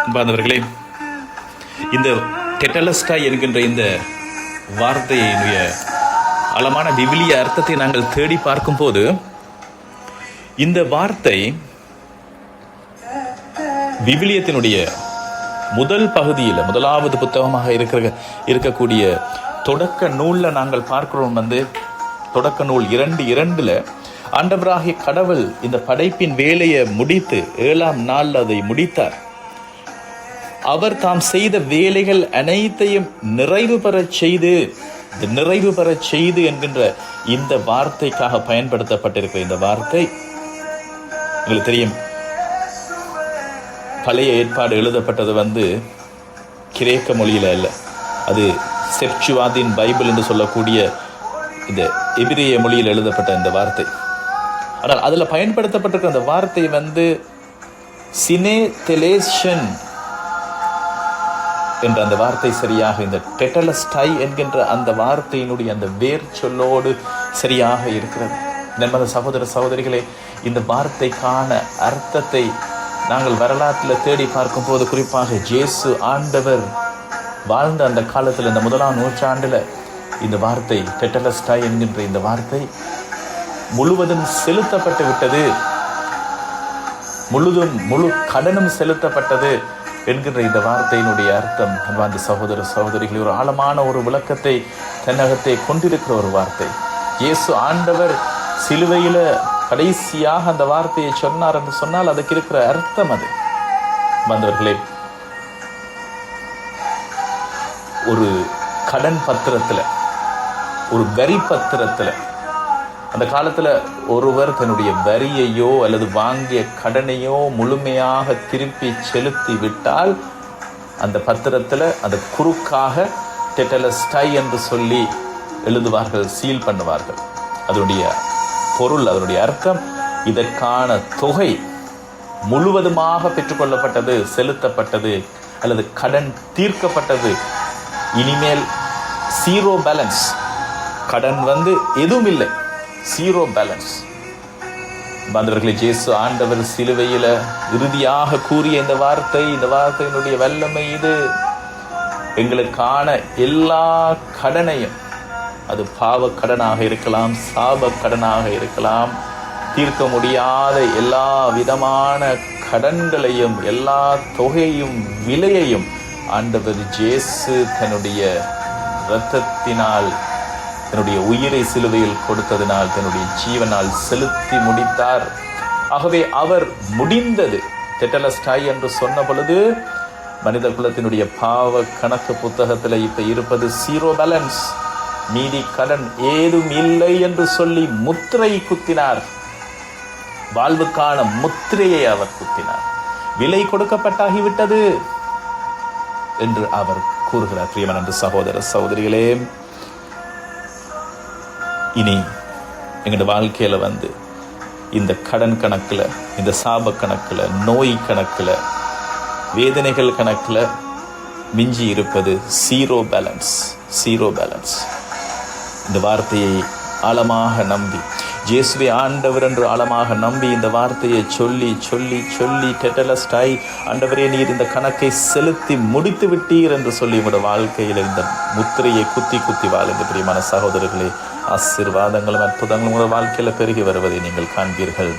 அன்பானவர்களே, இந்த டெட்டலஸ்டாய் என்கின்ற இந்த வார்த்தையினுடைய ஆழமான விவிலிய அர்த்தத்தை நாங்கள் தேடி பார்க்கும்போது, இந்த வார்த்தை விவிலியத்தினுடைய முதல் பகுதியில், முதலாவது புத்தகமாக இருக்கக்கூடிய தொடக்க நூலில் நாங்கள் பார்க்கிறோம். தொடக்க நூல் 2:2 ஆண்டவராகிய கடவுள் இந்த படைப்பின் வேலையை முடித்து 7ஆம் நாள் அதை முடித்தார். அவர் தாம் செய்த வேலைகள் அனைத்தையும் நிறைவு பெறச் செய்து என்கின்ற இந்த வார்த்தைக்காக பயன்படுத்தப்பட்டிருக்கிற இந்த வார்த்தை உங்களுக்கு தெரியும். பழைய ஏற்பாடு எழுதப்பட்டது கிரேக்க மொழியில அல்ல, அது செப்சுவாதின் பைபிள் என்று சொல்லக்கூடிய இந்த எபிரேய மொழியில் எழுதப்பட்ட இந்த வார்த்தை. ஆனால் அதில் பயன்படுத்தப்பட்டிருக்கிற அந்த வார்த்தை சினே தெலேஷன் என்ற அந்த வார்த்தை சரியாக இந்த டெட்டலஸ்டாய் என்கின்ற அந்த வார்த்தையினுடைய அந்த வேர் சொல்லோடு சரியாக இருக்கிறது. நண்பர் சகோதர சகோதரிகளே, இந்த வார்த்தைக்கான அர்த்தத்தை நாங்கள் வரலாற்றில் தேடி பார்க்கும் போது, குறிப்பாக இயேசு ஆண்டவர் வாழ்ந்த அந்த காலத்தில், இந்த 1ஆம் நூற்றாண்டில் இந்த வார்த்தை டெட்டலஸ்டாய் என்கின்ற இந்த வார்த்தை முழுவதும் செலுத்தப்பட்டு விட்டது, முழு கடனும் செலுத்தப்பட்டது என்கின்ற இந்த வார்த்தையினுடைய அர்த்தம் அன்பார்ந்த சகோதர சகோதரிகளை ஒரு ஆழமான ஒரு விளக்கத்தை தன்னகத்தை கொண்டிருக்கிற ஒரு வார்த்தை. இயேசு ஆண்டவர் சிலுவையில கடைசியாக அந்த வார்த்தையை சொன்னார் என்று சொன்னால் அதுக்கு இருக்கிற அர்த்தம் அது. வந்தவர்களே, ஒரு கடன் பத்திரத்துல, ஒரு வரி பத்திரத்துல, அந்த காலத்துல ஒருவர் தன்னுடைய வரியையோ அல்லது வாங்கிய கடனையோ முழுமையாக திருப்பி செலுத்தி விட்டால் அந்த பத்திரத்துல அந்த குறுக்காக டெட்டலஸ்டாய் என்று சொல்லி எழுதுவார்கள், சீல் பண்ணுவார்கள். அதனுடைய பொருள், அதனுடைய அர்த்தம், இதற்கான தொகை முழுவதுமாக பெற்றுக்கொள்ளப்பட்டது, செலுத்தப்பட்டது அல்லது கடன் தீர்க்கப்பட்டது. இனிமேல் ஜீரோ பேலன்ஸ், கடன் எதுவும் இல்லை, ஜீரோ பேலன்ஸ். பாந்தவர்களே, இயேசு ஆண்டவர் சிலுவையில இறுதியாக கூறிய இந்த வார்த்தையினுடைய வல்லமை இது. எங்களுக்கான எல்லா கடனையும், அது பாவ கடனாக இருக்கலாம், சாப கடனாக இருக்கலாம், தீர்க்க முடியாத எல்லா விதமான கடன்களையும், எல்லா தொகையும், விலையையும் ஆண்டவர் இயேசு தன்னுடைய இரத்தத்தினால், தன்னுடைய உயிரை சிலுவையில் கொடுத்ததினால், தன்னுடைய ஜீவனால் செலுத்தி முடித்தார். ஆகவே அவர் முடிந்தது டெட்டலஸ்டாய் என்று சொன்ன பொழுது, மனித குலத்தினுடைய பாவ கணக்கு புத்தகத்தில் இப்ப இருப்பது ஜீரோ பேலன்ஸ், மீதி கடன் ஏதும் இல்லை என்று சொல்லி முத்திரை குத்தினார். வாழ்வுக்கான முத்திரையை அவர் குத்தினார். விலை கொடுக்கப்பட்டாகிவிட்டது என்று அவர் கூறுகிறார். பிரியமான சகோதர சகோதரிகளே, இனி எங்களுடைய வாழ்க்கையில இந்த கடன் கணக்குல, இந்த சாப கணக்குல, நோய் கணக்குல, வேதனைகள் கணக்குல மிஞ்சி இருப்பது ஜீரோ பேலன்ஸ். இந்த வார்த்தையை ஆழமாக நம்பி, இயேசுவை ஆண்டவர் என்று ஆழமாக நம்பி இந்த வார்த்தையை சொல்லி சொல்லி சொல்லி டெட்டலஸ்டாய், ஆண்டவரே நீர் இந்த கணக்கை செலுத்தி முடித்து விட்டீர் என்று சொல்லி உங்களுடைய வாழ்க்கையில் இந்த முத்திரையை குத்தி குத்தி வாழுங்க. பிரியமான சகோதரர்களே, ஆசீர்வாதங்களும் அற்புதங்களும் உங்கள் வாழ்க்கையில பெருகி வருவதை காண்பீர்கள்.